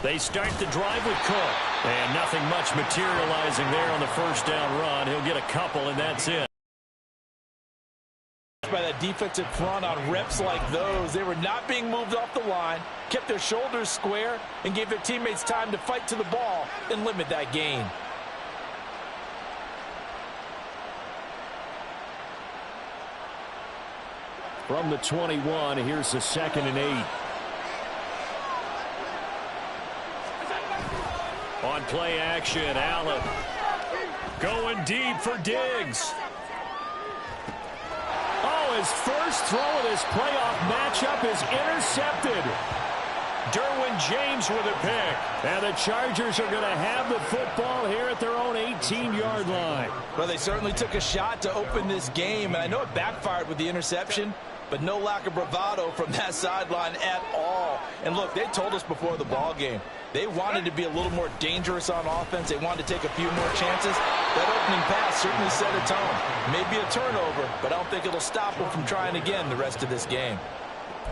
They start the drive with Cook. And nothing much materializing there on the first down run. He'll get a couple, and that's it. By that defensive front on reps like those, they were not being moved off the line, kept their shoulders square, and gave their teammates time to fight to the ball and limit that gain. From the 21, here's the 2nd and 8. On play action, Allen going deep for Diggs. Oh, his first throw of this playoff matchup is intercepted. Derwin James with a pick. And the Chargers are going to have the football here at their own 18-yard line. Well, they certainly took a shot to open this game, and I know it backfired with the interception, but no lack of bravado from that sideline at all. And look, they told us before the ball game, they wanted to be a little more dangerous on offense. They wanted to take a few more chances. That opening pass certainly set a tone. Maybe a turnover, but I don't think it'll stop them from trying again the rest of this game.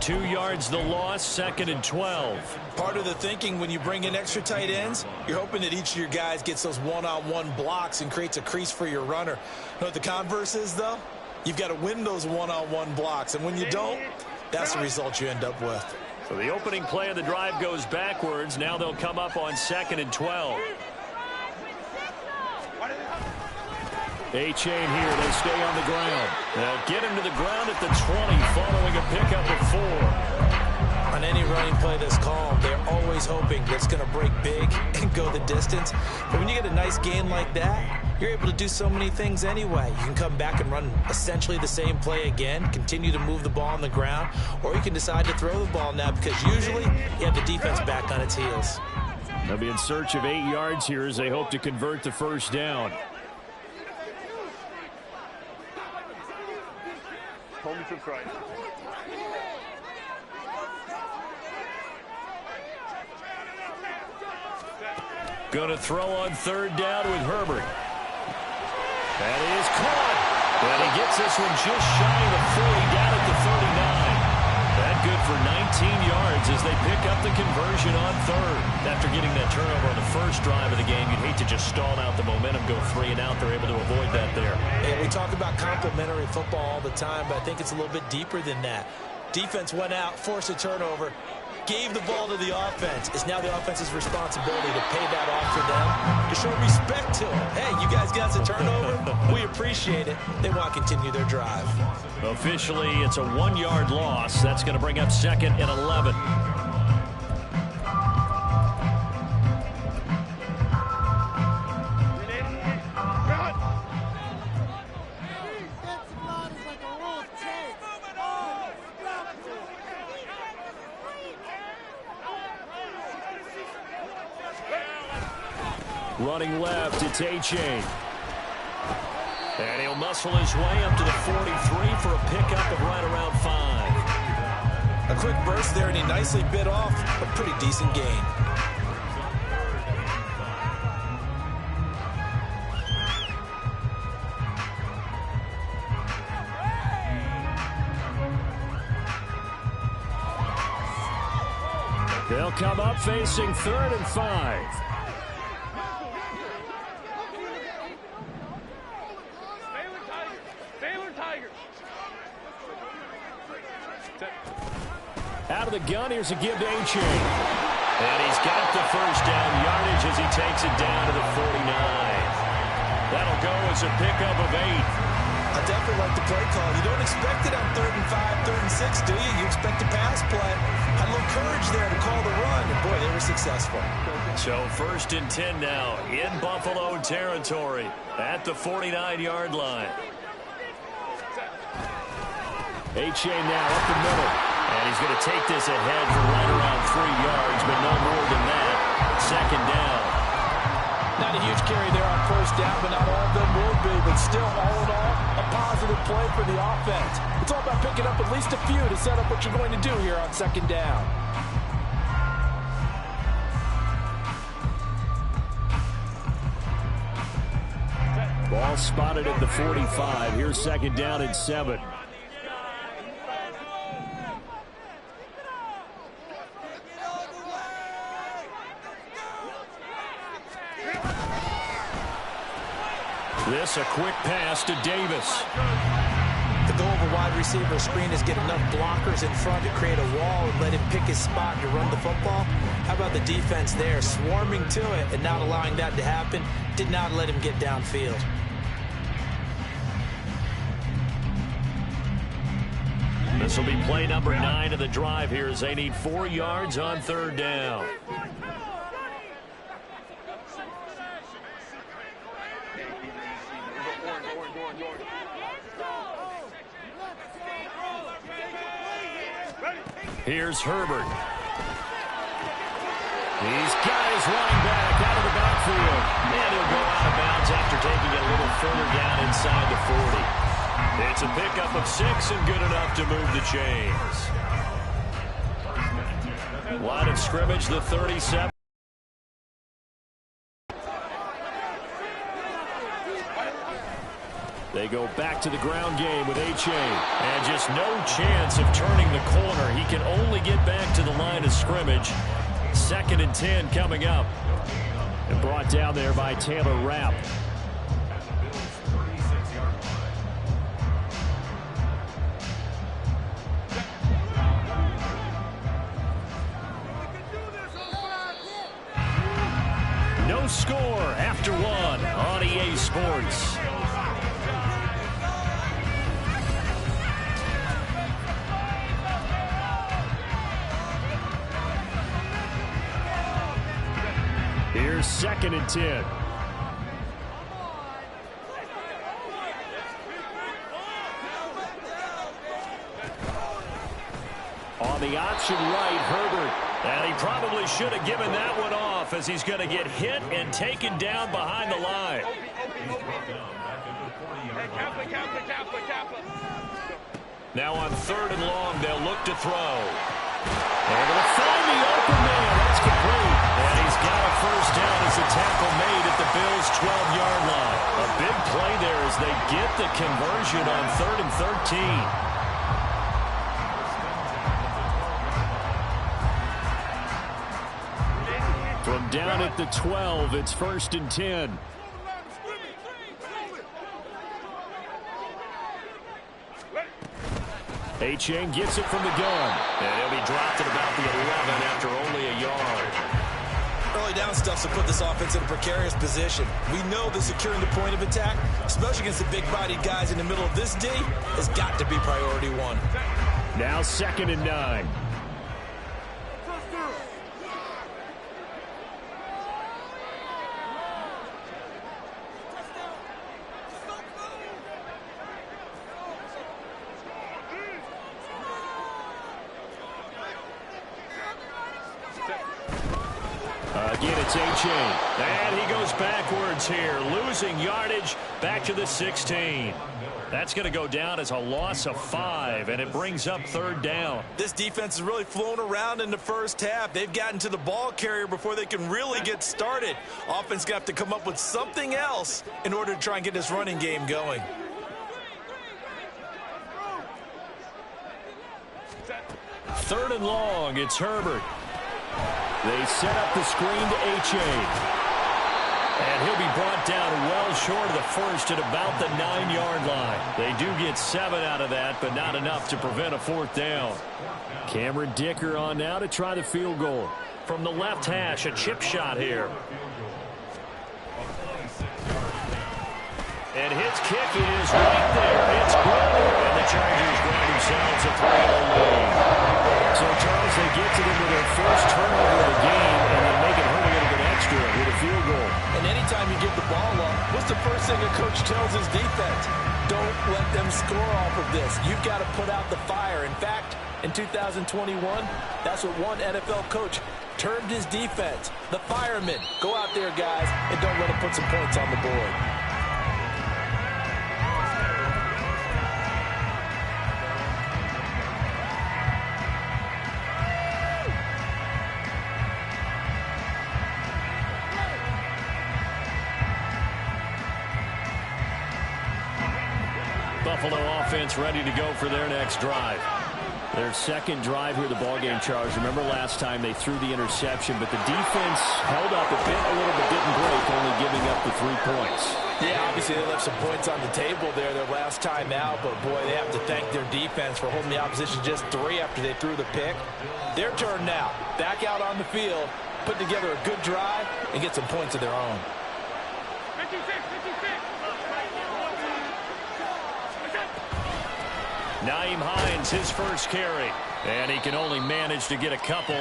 2 yards the loss, 2nd and 12. Part of the thinking when you bring in extra tight ends, you're hoping that each of your guys gets those one-on-one blocks and creates a crease for your runner. You know what the converse is, though? You've got to win those one-on-one blocks, and when you don't, that's the result you end up with. So the opening play of the drive goes backwards. Now they'll come up on 2nd and 12. A-chain here. They stay on the ground. They'll get him to the ground at the 20 following a pickup of 4. On any running play that's called, they're always hoping that it's going to break big and go the distance. But when you get a nice gain like that, you're able to do so many things anyway. You can come back and run essentially the same play again, continue to move the ball on the ground, or you can decide to throw the ball now because usually you have the defense back on its heels. They'll be in search of 8 yards here as they hope to convert the first down. Hold me to the right. Going to throw on 3rd down with Herbert. That is caught. And he gets this one just shy of the 40 down at the 39. That good for 19 yards as they pick up the conversion on 3rd. After getting that turnover on the first drive of the game, you'd hate to just stall out the momentum, go 3 and out. They're able to avoid that there. Yeah, we talk about complementary football all the time, but I think it's a little bit deeper than that. Defense went out, forced a turnover, gave the ball to the offense. It's now the offense's responsibility to pay that off for them, to show respect to them. Hey, you guys got a turnover? We appreciate it. They want to continue their drive. Officially, it's a 1-yard loss. That's going to bring up 2nd and 11. Running left, it's A-chain. And he'll muscle his way up to the 43 for a pickup of right around 5. A quick burst there, and he nicely bit off a pretty decent gain. They'll come up facing 3rd and 5. Out of the gun, here's a give to A-chain. And he's got the first down yardage as he takes it down to the 49. That'll go as a pickup of 8. I definitely like the play call. You don't expect it on 3rd and 5, 3rd and 6, do you? You expect a pass play. Had a little courage there to call the run, and boy, they were successful. So 1st and 10 now in Buffalo territory at the 49-yard line. A-chain now up the middle. And he's going to take this ahead for right around 3 yards, but no more than that. 2nd down. Not a huge carry there on 1st down, but not all of them will be. But still, all in all, a positive play for the offense. It's all about picking up at least a few to set up what you're going to do here on 2nd down. Ball spotted at the 45. Here's 2nd down and 7. this. A quick pass to Davis. The goal of a wide receiver screen is get enough blockers in front to create a wall and let him pick his spot to run the football. How about the defense there, swarming to it and not allowing that to happen? Did not let him get downfield. This will be play number 9 of the drive here as they need 4 yards on third down. Here's Herbert. He's got his running back out of the backfield. And he'll go out of bounds after taking it a little further down inside the 40. It's a pickup of 6 and good enough to move the chains. Line of scrimmage, the 37. They go back to the ground game with H.A. And just no chance of turning the corner. He can only get back to the line of scrimmage. 2nd and 10 coming up. And brought down there by Taylor Rapp. No score after 1 on EA Sports. Here's 2nd and 10. On the option right, Herbert. And he probably should have given that one off as he's going to get hit and taken down behind the line. Now on 3rd and long, they'll look to throw. They're going to find the open man. That's complete. And he's got a first down as a tackle made at the Bills' 12-yard line. A big play there as they get the conversion on 3rd and 13. From down at the 12, it's 1st and 10. H.A. gets it from the gun. And he'll be dropped at about the 11 after only a yard. Early down stuff to put this offense in a precarious position. We know that securing the point of attack, especially against the big-bodied guys in the middle of this D, has got to be priority 1. Now 2nd and 9. Again, it's H.A. And he goes backwards here, losing yardage back to the 16. That's going to go down as a loss of 5, and it brings up 3rd down. This defense has really flown around in the first half. They've gotten to the ball carrier before they can really get started. Offense going to have to come up with something else in order to try and get this running game going. Third and long, it's Herbert. They set up the screen to H.A. And he'll be brought down well short of the first at about the 9-yard line. They do get 7 out of that, but not enough to prevent a 4th down. Cameron Dicker on now to try the field goal. From the left hash, a chip shot here. And his kick is right there. It's good. And the Chargers grab themselves a 3-0 lead. So, Charles, they get to them with their first turnover of the game, and then make it home a little bit extra with a field goal. And anytime you give the ball up, what's the first thing a coach tells his defense? Don't let them score off of this. You've got to put out the fire. In fact, in 2021, that's what one NFL coach termed his defense. The firemen. Go out there, guys, and don't let them put some points on the board. Buffalo offense ready to go for their next drive. Their second drive here, the ballgame, Charles. Remember last time they threw the interception, but the defense held up a little bit, didn't break, only giving up the 3 points. Yeah, obviously they left some points on the table there their last time out, but boy, they have to thank their defense for holding the opposition just 3 after they threw the pick. Their turn now. Back out on the field, put together a good drive, and get some points of their own. 56. Nyheim Hines, his first carry. And he can only manage to get a couple.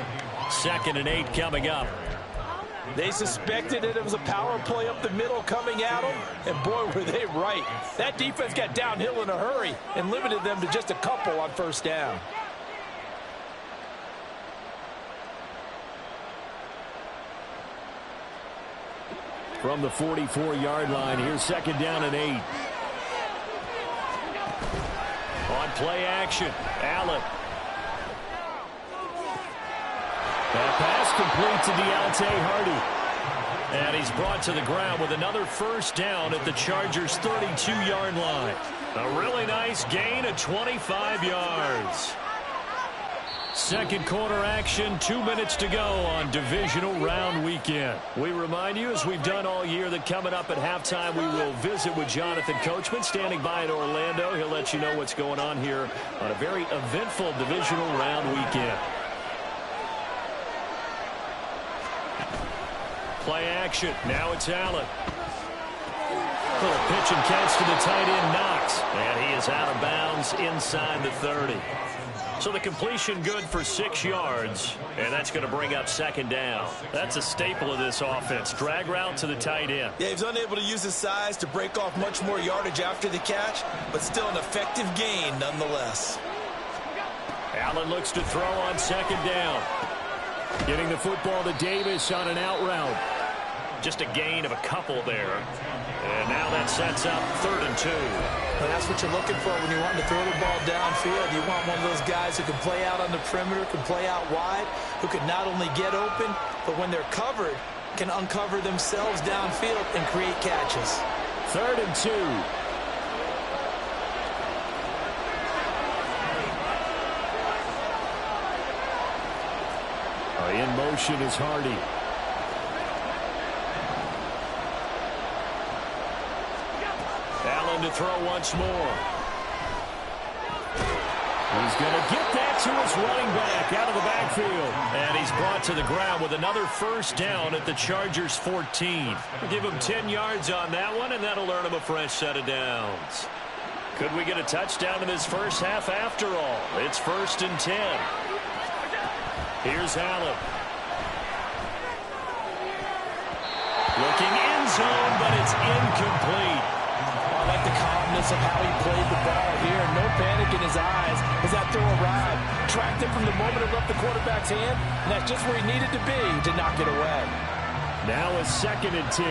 2nd and 8 coming up. They suspected it was a power play up the middle coming at them, and boy, were they right. That defense got downhill in a hurry and limited them to just a couple on first down. From the 44-yard line, here's 2nd down and 8. On play action, Allen. That pass complete to Deontay Hardy. And he's brought to the ground with another first down at the Chargers' 32-yard line. A really nice gain of 25 yards. Second quarter action, 2 minutes to go on divisional round weekend. We remind you, as we've done all year, that coming up at halftime, we will visit with Jonathan Coachman, standing by in Orlando. He'll let you know what's going on here on a very eventful divisional round weekend. Play action. Now it's Allen. Little pitch and catch to the tight end, Knox. And he is out of bounds inside the 30. So the completion good for 6 yards, and that's going to bring up 2nd down. That's a staple of this offense. Drag route to the tight end. Yeah, he's unable to use his size to break off much more yardage after the catch, but still an effective gain nonetheless. Allen looks to throw on 2nd down. Getting the football to Davis on an out route. Just a gain of a couple there. And now that sets up 3rd and 2. And that's what you're looking for when you want to throw the ball downfield. You want one of those guys who can play out on the perimeter, can play out wide, who can not only get open, but when they're covered, can uncover themselves downfield and create catches. 3rd and 2. In motion is Hardy. Allen to throw once more. He's going to get that to his running back out of the backfield. And he's brought to the ground with another first down at the Chargers' 14. We'll give him 10 yards on that one, and that'll earn him a fresh set of downs. Could we get a touchdown in this first half after all? It's 1st and 10. Here's Allen. Looking end zone, but it's incomplete. I like the calmness of how he played the ball here. No panic in his eyes as that throw arrived. Tracked it from the moment it left the quarterback's hand, and that's just where he needed to be to knock it away. Now a 2nd and 10.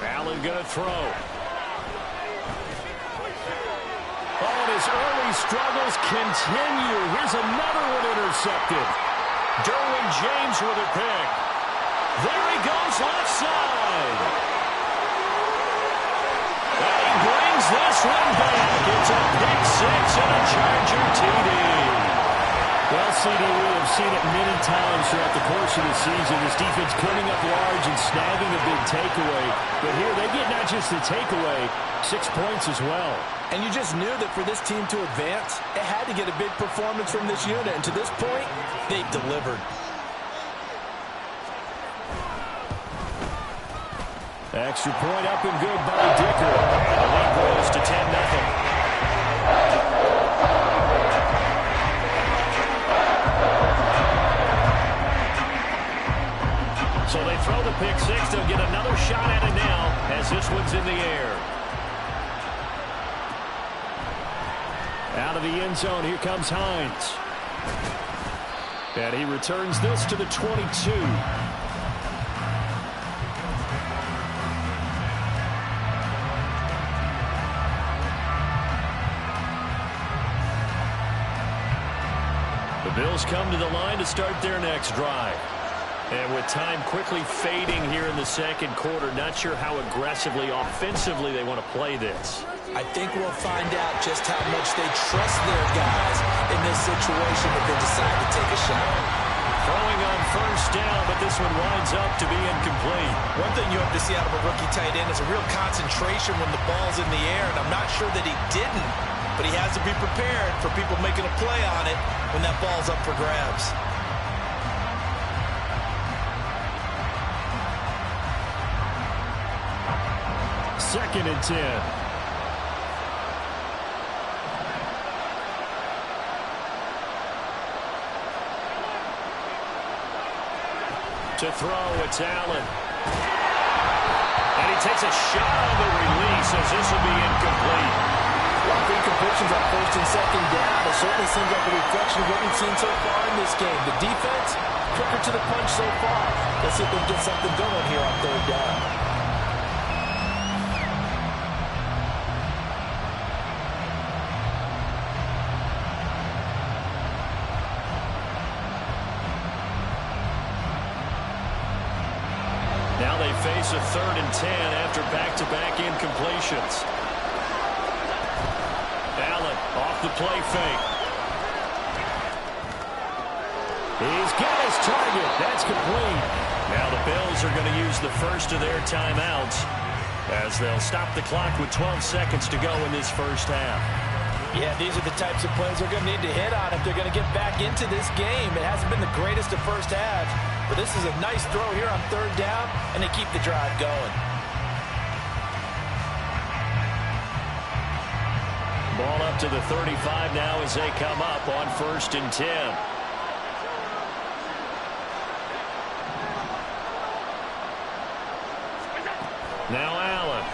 Allen going to throw. His early struggles continue. Here's another one intercepted. Derwin James with a pick. There he goes left side. And he brings this one back. It's a pick 6 and a Charger TD. Well, CD, we have seen it many times throughout the course of the season. This defense coming up large and snagging a big takeaway. But here they get not just the takeaway, 6 points as well. And you just knew that for this team to advance, it had to get a big performance from this unit. And to this point, they've delivered. Extra point up and good by Dicker. And the lead grows to 10-0. So they throw the pick 6. They'll get another shot at it now as this one's in the air. Out of the end zone, here comes Hines. And he returns this to the 22. The Bills come to the line to start their next drive. And with time quickly fading here in the second quarter, not sure how aggressively, offensively they want to play this. I think we'll find out just how much they trust their guys in this situation if they decide to take a shot. Throwing on first down, but this one winds up to be incomplete. One thing you hope to see out of a rookie tight end is a real concentration when the ball's in the air, and I'm not sure that he didn't, but he has to be prepared for people making a play on it when that ball's up for grabs. Second and 10. To throw, it's Allen. And he takes a shot on the release as this will be incomplete. A lot of incompletions on first and second down. It certainly seems like a reflection of what we've seen so far in this game. The defense, quicker to the punch so far. Let's see if they can get something going here on third down. Now they face a 3rd and 10 after back-to-back incompletions. Allen off the play fake. He's got his target. That's complete. Now the Bills are going to use the first of their timeouts as they'll stop the clock with 12 seconds to go in this first half. Yeah, these are the types of plays they're going to need to hit on if they're going to get back into this game. It hasn't been the greatest of first halves, but this is a nice throw here on third down, and they keep the drive going. Ball up to the 35 now as they come up on 1st and 10. Now Allen.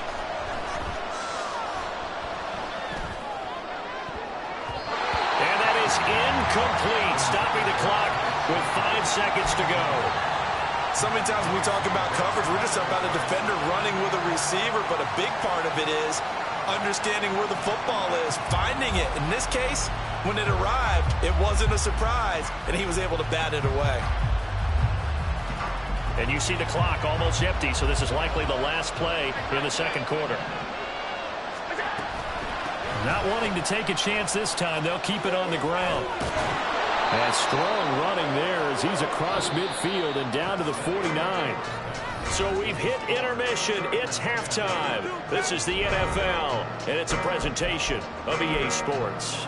And that is incomplete, stopping the clock with 5 seconds to go. So many times when we talk about coverage, we're just about a defender running with a receiver, but a big part of it is understanding where the football is, finding it. In this case, when it arrived, it wasn't a surprise, and he was able to bat it away. And you see the clock almost empty, so this is likely the last play in the second quarter. Not wanting to take a chance this time, they'll keep it on the ground. And strong running there as he's across midfield and down to the 49. So we've hit intermission. It's halftime. This is the NFL, and it's a presentation of EA Sports.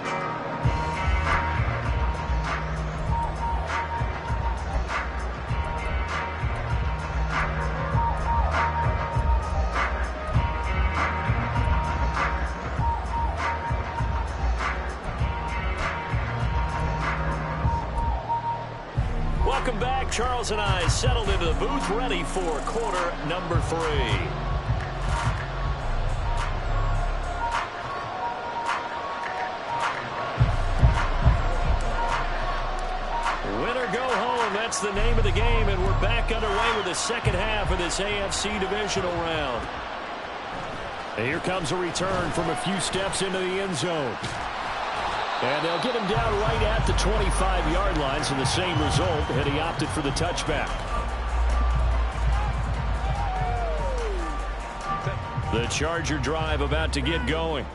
Welcome back. Charles and I settled into the booth, ready for quarter number 3. Win or go home, that's the name of the game, and we're back underway with the second half of this AFC divisional round. And here comes a return from a few steps into the end zone. And they'll get him down right at the 25-yard line, so the same result, and he opted for the touchback. The Charger drive about to get going.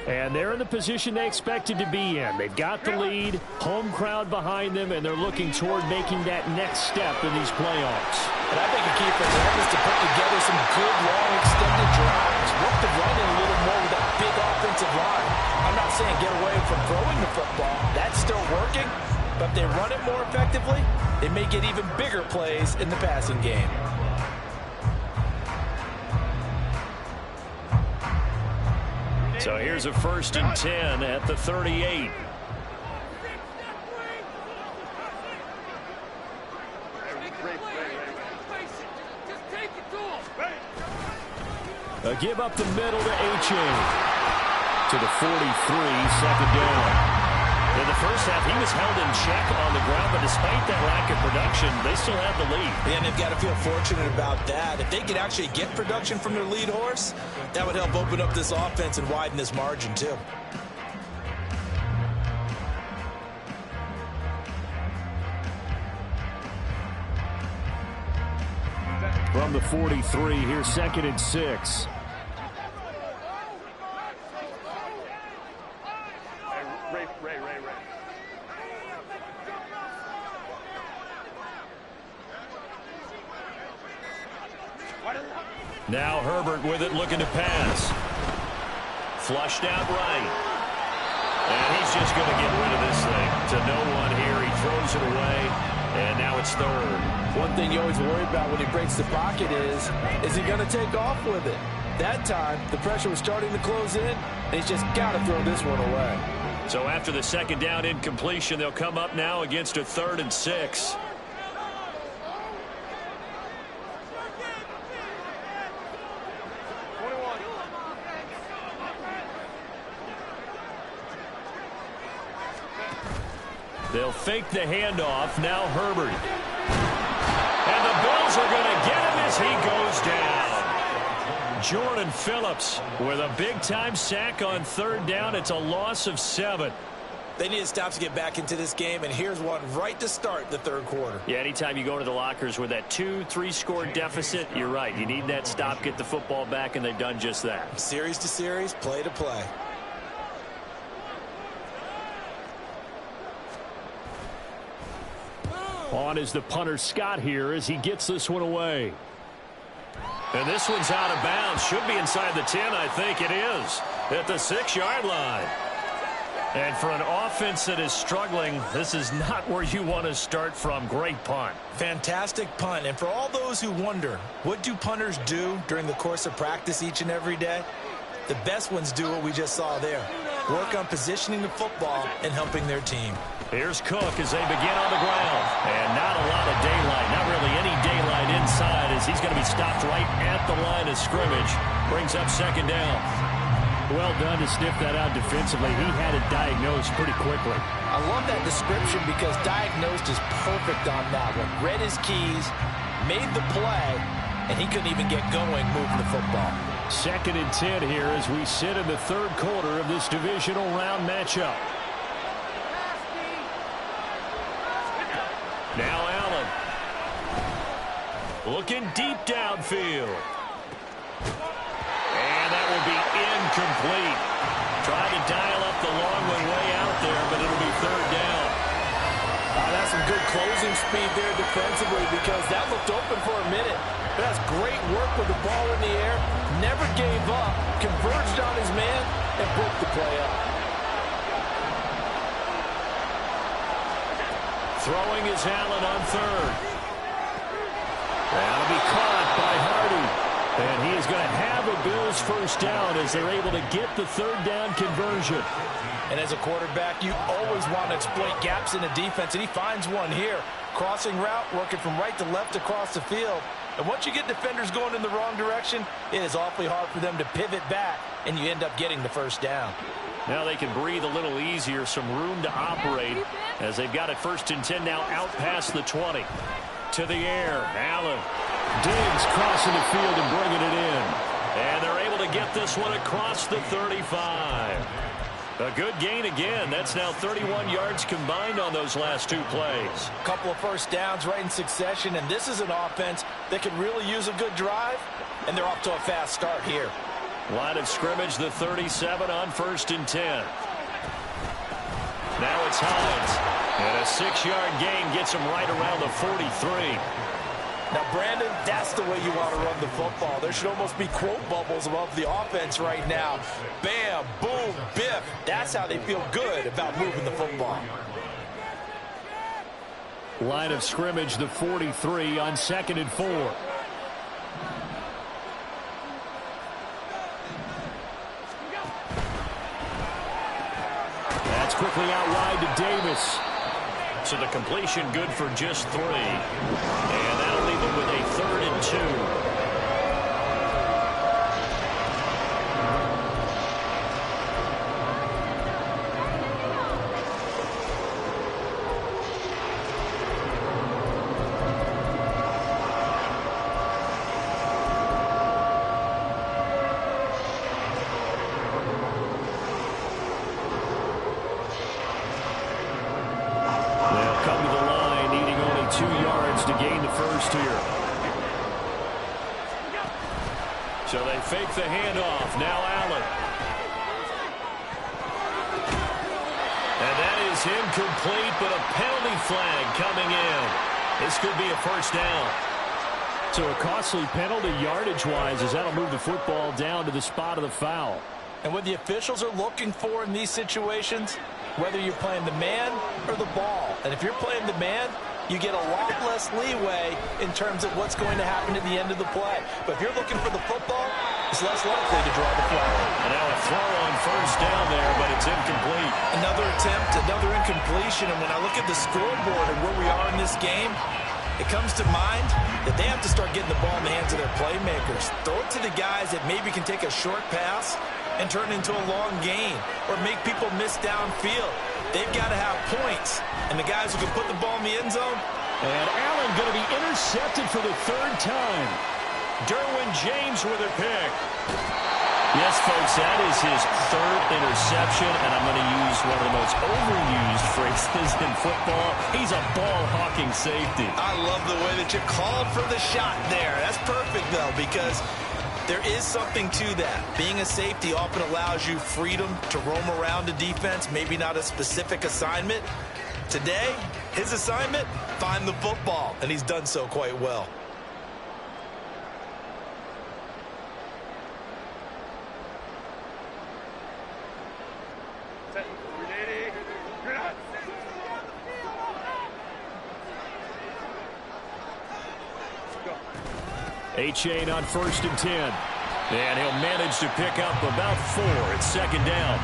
And they're in the position they expected to be in. They've got the lead, home crowd behind them, and they're looking toward making that next step in these playoffs. And I think a key for them is to put together some good, long, extended drives. Work the run in a little more with that big offensive line. I'm not saying get away from throwing the football. That's still working. But if they run it more effectively, they may get even bigger plays in the passing game. So here's a 1st and 10 at the 38. A give up the middle to H.A. to the 43, second down. In the first half, he was held in check on the ground, but despite that lack of production, they still have the lead. And they've got to feel fortunate about that. If they could actually get production from their lead horse, that would help open up this offense and widen this margin too. From the 43, here's 2nd and 6. Ray. Now Herbert with it, looking to pass. Flushed out right. And he's just going to get rid of this thing to no one here. He throws it away, and now it's 3rd. One thing you always worry about when he breaks the pocket is he going to take off with it? That time, the pressure was starting to close in, and he's just got to throw this one away. So after the 2nd down incompletion, they'll come up now against a 3rd and 6. They'll fake the handoff. Now Herbert. And the Bills are going to get him as he goes down. Jordan Phillips with a big-time sack on 3rd down. It's a loss of 7. They need to stop to get back into this game, and here's one right to start the 3rd quarter. Yeah, anytime you go to the lockers with that 2-3 score deficit, you're right. You need that stop, get the football back, and they've done just that. Series to series, play to play. On is the punter Scott here as he gets this one away. And this one's out of bounds. Should be inside the 10, I think it is. At the 6-yard line. And for an offense that is struggling, this is not where you want to start from. Great punt. Fantastic punt. And for all those who wonder, what do punters do during the course of practice each and every day? The best ones do what we just saw there. Work on positioning the football and helping their team. Here's Cook as they begin on the ground. And not a lot of daylight. Not really any daylight inside as he's going to be stopped right at the line of scrimmage. Brings up 2nd down. Well done to sniff that out defensively. He had it diagnosed pretty quickly. I love that description because diagnosed is perfect on that one. Read his keys, made the play, and he couldn't even get going moving the football. 2nd and 10 here as we sit in the 3rd quarter of this divisional round matchup. Now Allen. Looking deep downfield. And that will be incomplete. Trying to dial up the long one way out there, but it'll be 3rd down. That's some good closing speed there defensively because that looked open for a minute. But that's great work with the ball in the air. Never gave up. Converged on his man and broke the play up. Throwing is Allen on 3rd. That'll be caught by Hardy. And he is going to have a Bills 1st down as they're able to get the 3rd down conversion. And as a quarterback, you always want to exploit gaps in the defense, and he finds one here. Crossing route, working from right to left across the field. And once you get defenders going in the wrong direction, it is awfully hard for them to pivot back, and you end up getting the 1st down. Now they can breathe a little easier, some room to operate as they've got it 1st and 10 now out past the 20. To the air, Allen. Diggs crossing the field and bringing it in. And they're able to get this one across the 35. A good gain again. That's now 31 yards combined on those last 2 plays. A couple of 1st downs right in succession, and this is an offense that could really use a good drive, and they're off to a fast start here. Line of scrimmage, the 37 on 1st and 10. Now it's Hines. And a 6-yard gain gets him right around the 43. Now, Brandon, that's the way you want to run the football. There should almost be quote bubbles above the offense right now. Bam, boom, biff. That's how they feel good about moving the football. Line of scrimmage, the 43 on 2nd and 4. That's quickly out wide to Davis. So the completion good for just 3. And that'll leave him with a 3rd and 2. So they fake the handoff. Now Allen. And that is incomplete, but a penalty flag coming in. This could be a first down. So a costly penalty yardage-wise as that'll move the football down to the spot of the foul. And what the officials are looking for in these situations, whether you're playing the man or the ball. And if you're playing the man, you get a lot less leeway in terms of what's going to happen at the end of the play. But if you're looking for the football, it's less likely to draw the flag. And now a throw on first down there, but it's incomplete. Another attempt, another incompletion. And when I look at the scoreboard and where we are in this game, it comes to mind that they have to start getting the ball in the hands of their playmakers. Throw it to the guys that maybe can take a short pass and turn it into a long gain or make people miss downfield. They've got to have points. And the guys who can put the ball in the end zone. And Allen going to be intercepted for the third time. Derwin James with a pick. Yes, folks, that is his third interception, and I'm going to use one of the most overused phrases in football. He's a ball-hawking safety. I love the way that you called for the shot there. That's perfect, though, because there is something to that. Being a safety often allows you freedom to roam around the defense, maybe not a specific assignment. Today, his assignment, find the football, and he's done so quite well. A-Chain on 1st and 10. And he'll manage to pick up about 4 at second down.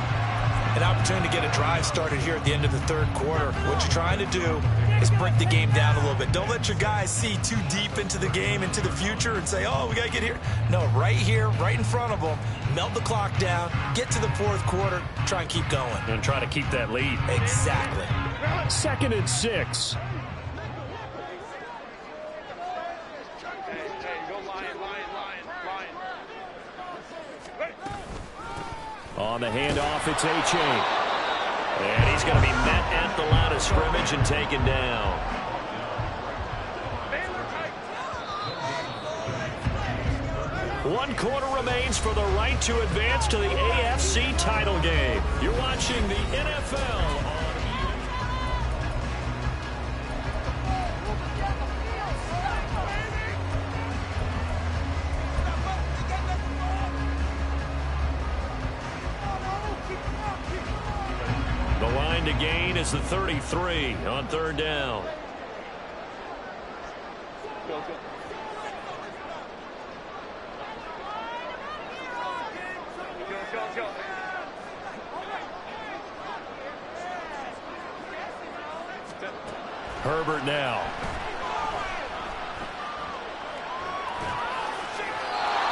An opportunity to get a drive started here at the end of the third quarter. What you're trying to do is break the game down a little bit. Don't let your guys see too deep into the game, into the future, and say, oh, we got to get here. No, right here, right in front of them, melt the clock down, get to the fourth quarter, try and keep going. And try to keep that lead. Exactly. 2nd and 6. On the handoff, it's A-Chain. And he's going to be met at the line of scrimmage and taken down. One quarter remains for the right to advance to the AFC title game. You're watching the NFL on to gain is the 33 on 3rd down. Go. Herbert now.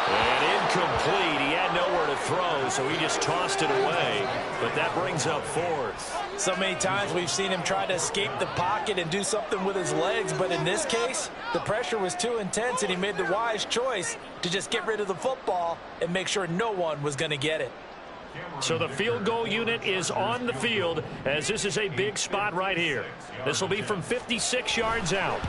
And incomplete. He had nowhere to throw, so he just tossed it away. But that brings up 4th. So many times we've seen him try to escape the pocket and do something with his legs, but in this case, the pressure was too intense, and he made the wise choice to just get rid of the football and make sure no one was going to get it. So the field goal unit is on the field, as this is a big spot right here. This will be from 56 yards out.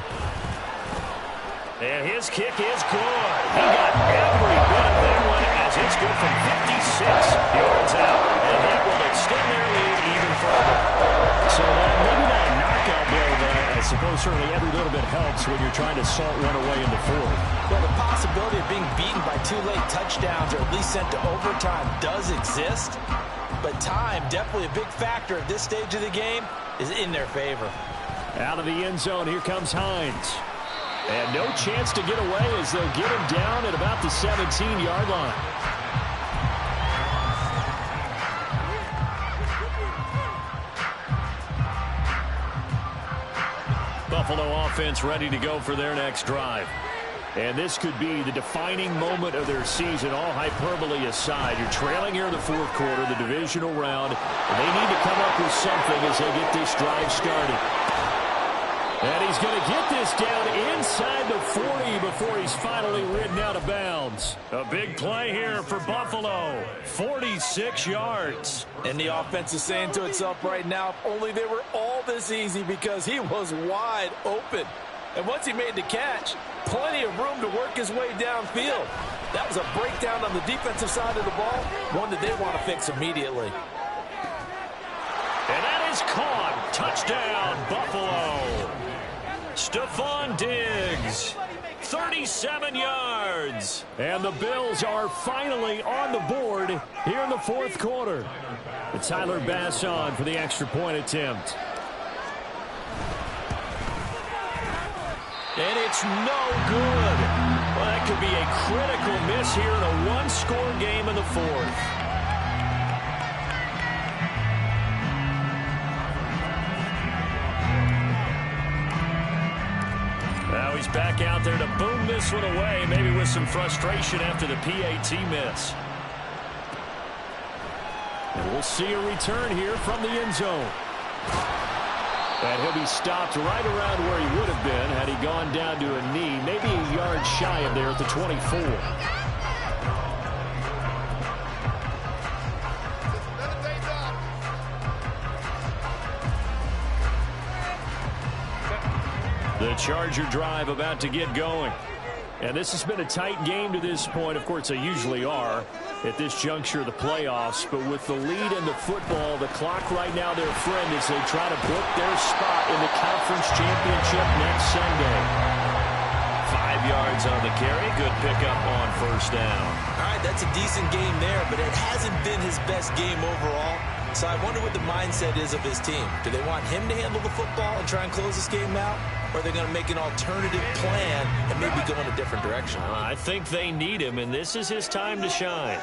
And his kick is good. He got every bit of that one, as it's good from 56 yards out. And that will extend their lead even further. So maybe not a knockout blow, but I suppose certainly every little bit helps when you're trying to salt one away into 4th. Well, the possibility of being beaten by 2 late touchdowns or at least sent to overtime does exist. But time, definitely a big factor at this stage of the game, is in their favor. Out of the end zone, here comes Hines. And no chance to get away as they'll get him down at about the 17-yard line. Buffalo offense ready to go for their next drive. And this could be the defining moment of their season, all hyperbole aside. You're trailing here in the 4th quarter, the divisional round, and they need to come up with something as they get this drive started. And he's going to get this down inside the 40 before he's finally ridden out of bounds. A big play here for Buffalo. 46 yards. And the offense is saying to itself right now, if only they were all this easy, because he was wide open. And once he made the catch, plenty of room to work his way downfield. That was a breakdown on the defensive side of the ball, one that they want to fix immediately. And that is caught. Touchdown, Buffalo. Stephon Diggs, 37 yards. And the Bills are finally on the board here in the fourth quarter. It's Tyler Bass on for the extra point attempt. And it's no good. Well, that could be a critical miss here in a one-score game in the fourth. Now he's back out there to boom this one away, maybe with some frustration after the PAT miss. And we'll see a return here from the end zone. And he'll be stopped right around where he would have been had he gone down to a knee, maybe a yard shy of there at the 24. The Charger drive about to get going. And this has been a tight game to this point. Of course, they usually are at this juncture of the playoffs. But with the lead in the football, the clock right now their friend as they try to book their spot in the conference championship next Sunday. 5 yards on the carry. Good pickup on first down. All right, that's a decent game there, but it hasn't been his best game overall. So I wonder what the mindset is of his team. Do they want him to handle the football and try and close this game out? Or are they going to make an alternative plan and maybe go in a different direction? I think they need him, and this is his time to shine.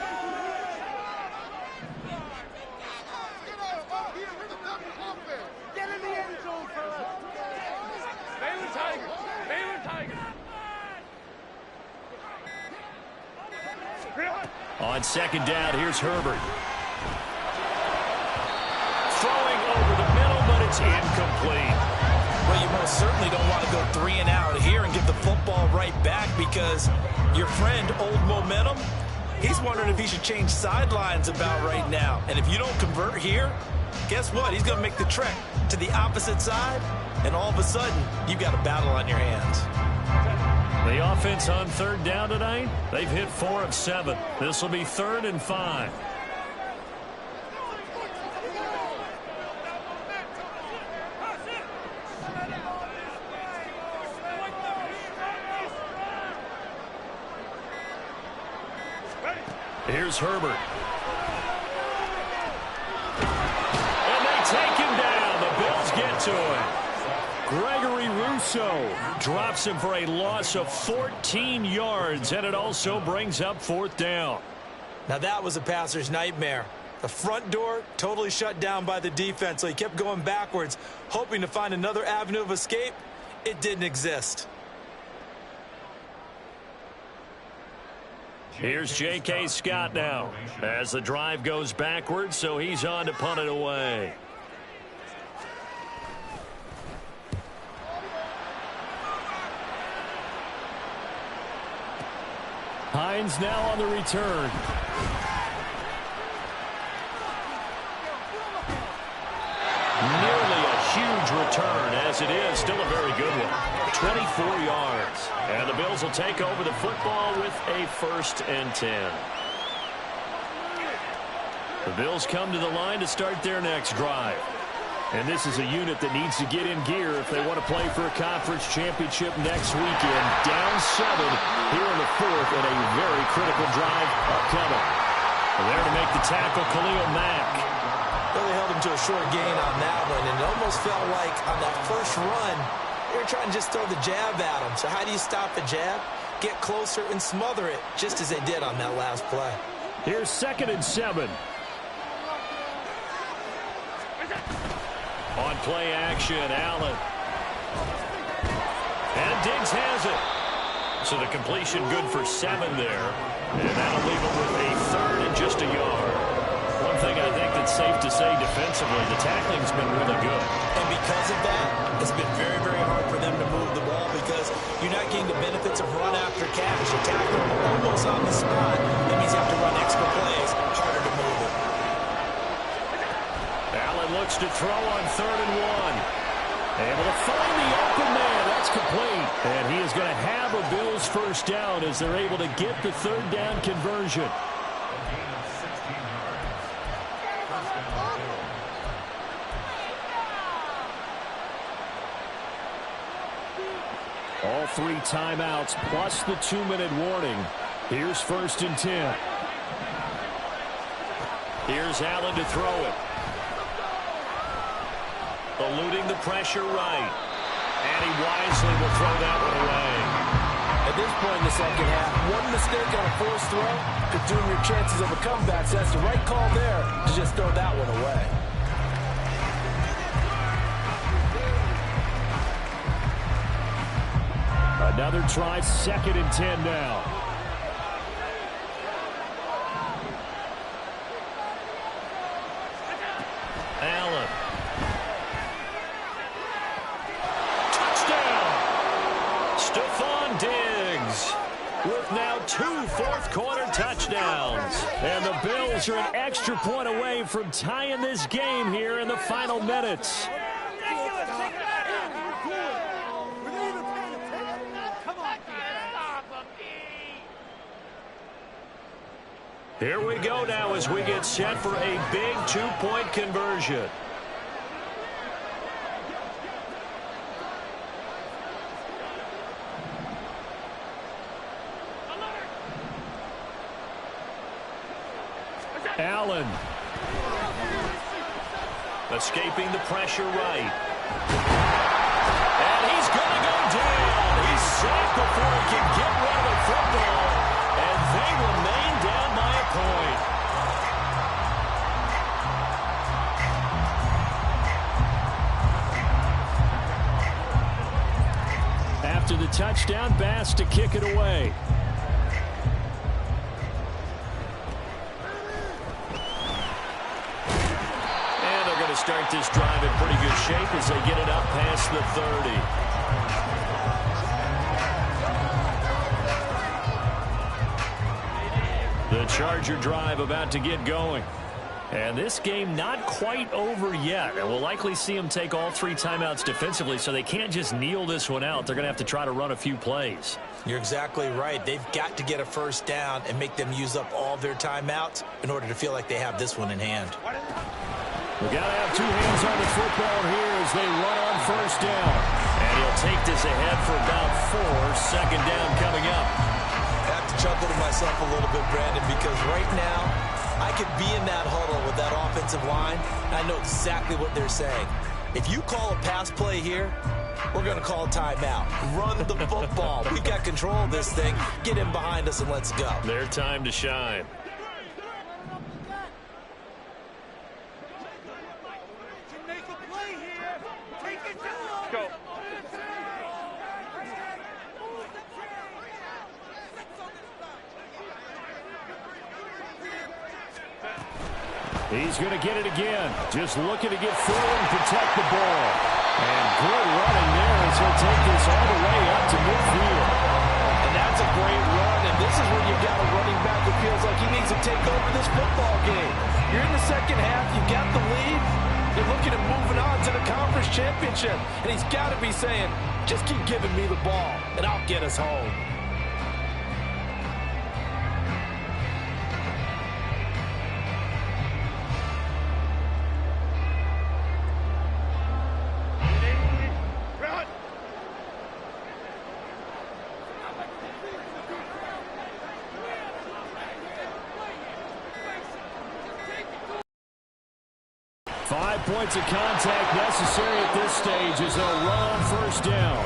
On second down, here's Herbert. Throwing over the middle, but it's incomplete. Well, you most certainly don't want to go 3 and out here and give the football right back because your friend, Old Momentum, he's wondering if he should change sidelines about right now. And if you don't convert here, guess what? He's going to make the trek to the opposite side, and all of a sudden, you've got a battle on your hands. The offense on third down tonight, they've hit 4 of 7. This will be 3rd and 5. Here's Herbert. And they take him down. The Bills get to him. Gregory Rousseau drops him for a loss of 14 yards, and it also brings up 4th down. Now that was a passer's nightmare. The front door totally shut down by the defense, so he kept going backwards, hoping to find another avenue of escape. It didn't exist. Here's J.K. Scott now as the drive goes backwards, so he's on to punt it away. Hines now on the return. Nearly a huge return, as it is still a very good one. 24 yards. And the Bills will take over the football with a 1st and 10. The Bills come to the line to start their next drive. And this is a unit that needs to get in gear if they want to play for a conference championship next weekend. Down 7 here in the 4th, and a very critical drive upcoming. And there to make the tackle, Khalil Mack. Well, they held him to a short gain on that one, and it almost felt like on that first run, they were trying to just throw the jab at him. So how do you stop the jab? Get closer and smother it, just as they did on that last play. Here's 2nd and 7. On play action, Allen. And Diggs has it. So the completion good for 7 there. And that'll leave him with a 3rd and just a yard. One thing I think that's safe to say defensively, the tackling's been really good. And because of that, it's been very, very hard for them to move the ball because you're not getting the benefits of run after catch. You tackle them almost on the spot. That means you have to run extra plays, harder to move it. Allen looks to throw on 3rd and 1. Able to find the open man. That's complete. And he is going to have a Bills first down as they're able to get the third down conversion. All 3 timeouts plus the 2-minute warning. Here's 1st and 10. Here's Allen to throw it. Eluding the pressure right. And he wisely will throw that one away. At this point in the second half, one mistake on a forced throw could doom your chances of a comeback. So that's the right call there to just throw that one away. Another try, 2nd and 10 now. Allen. Touchdown! Stephon Diggs with now 2 fourth-quarter touchdowns. And the Bills are an extra point away from tying this game here in the final minutes. Here we go now as we get set for a big 2-point conversion. Allen. Escaping the pressure right. And he's going to go down. He's sacked before he can get rid of the football. And they remain down by a point. After the touchdown, Bass to kick it away. And they're going to start this drive in pretty good shape as they get it up past the 30. The Charger drive about to get going. And this game not quite over yet. And we'll likely see them take all 3 timeouts defensively, so they can't just kneel this one out. They're going to have to try to run a few plays. You're exactly right. They've got to get a first down and make them use up all their timeouts in order to feel like they have this one in hand. We've got to have 2 hands on the football here as they run on first down. And he'll take this ahead for about 4. Second down coming up. I have to chuckle to myself a little bit, Brandon, because right now I could be in that huddle with that offensive line, and I know exactly what they're saying. If you call a pass play here, we're going to call a timeout. Run the football. We've got control of this thing. Get in behind us and let's go. Their time to shine. Go. He's going to get it again. Just looking to get forward and protect the ball. And good running there as he'll take this all the way up to midfield. And that's a great run, and this is when you've got a running back who feels like he needs to take over this football game. You're in the second half, you've got the lead, you're looking at moving on to the conference championship, and he's got to be saying, just keep giving me the ball, and I'll get us home. Run. 5 points of contact necessary at this stage as they'll run on first down.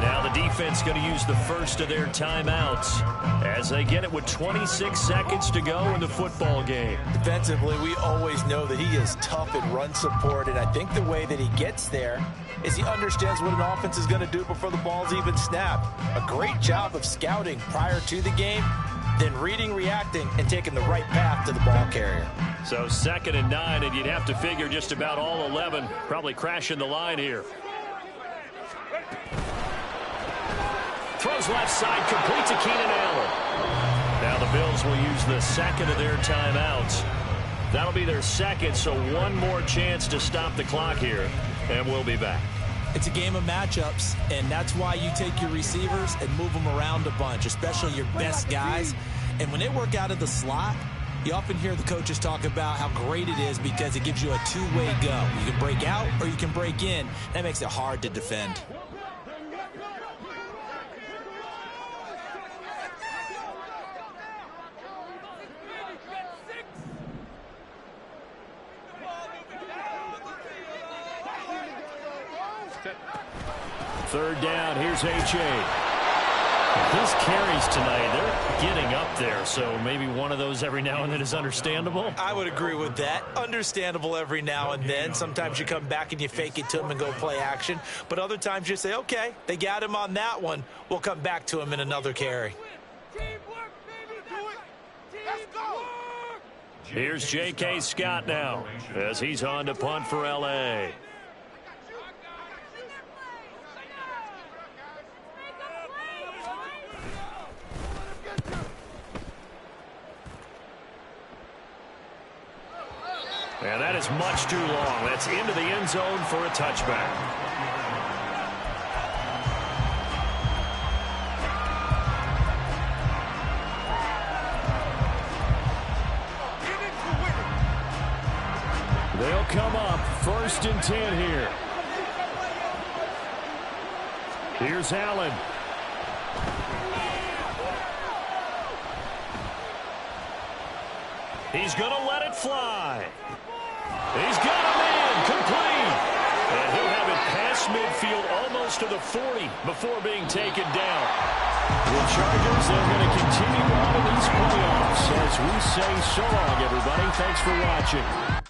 Now the defense going to use the first of their timeouts as they get it with 26 seconds to go in the football game. Defensively, we always know that he is tough in run support, and I think the way that he gets there is he understands what an offense is going to do before the ball's even snapped. A great job of scouting prior to the game, then reading, reacting, and taking the right path to the ball carrier. So 2nd and 9, and you'd have to figure just about all 11 probably crashing the line here. Throws left side, complete to Keenan Allen. Now the Bills will use the second of their timeouts. That'll be their second, so one more chance to stop the clock here, and we'll be back. It's a game of matchups, and that's why you take your receivers and move them around a bunch, especially your best guys. And when they work out of the slot, you often hear the coaches talk about how great it is because it gives you a two-way go. You can break out or you can break in. That makes it hard to defend. Third down, here's H.A. His carries tonight, they're getting up there, so maybe one of those every now and then is understandable. I would agree with that. Understandable every now and then. Sometimes you come back and you fake it to him and go play action. But other times you say, okay, they got him on that one. We'll come back to him in another carry. Teamwork, baby, do it. Let's go. Here's J.K. Scott now as he's on to punt for L.A. And that is much too long. That's into the end zone for a touchback. They'll come up 1st and 10 here. Here's Allen. He's going to let it fly. He's got him in, complete. And he'll have it past midfield almost to the 40 before being taken down. The Chargers, they're going to continue on in these playoffs as we say so long, everybody. Thanks for watching.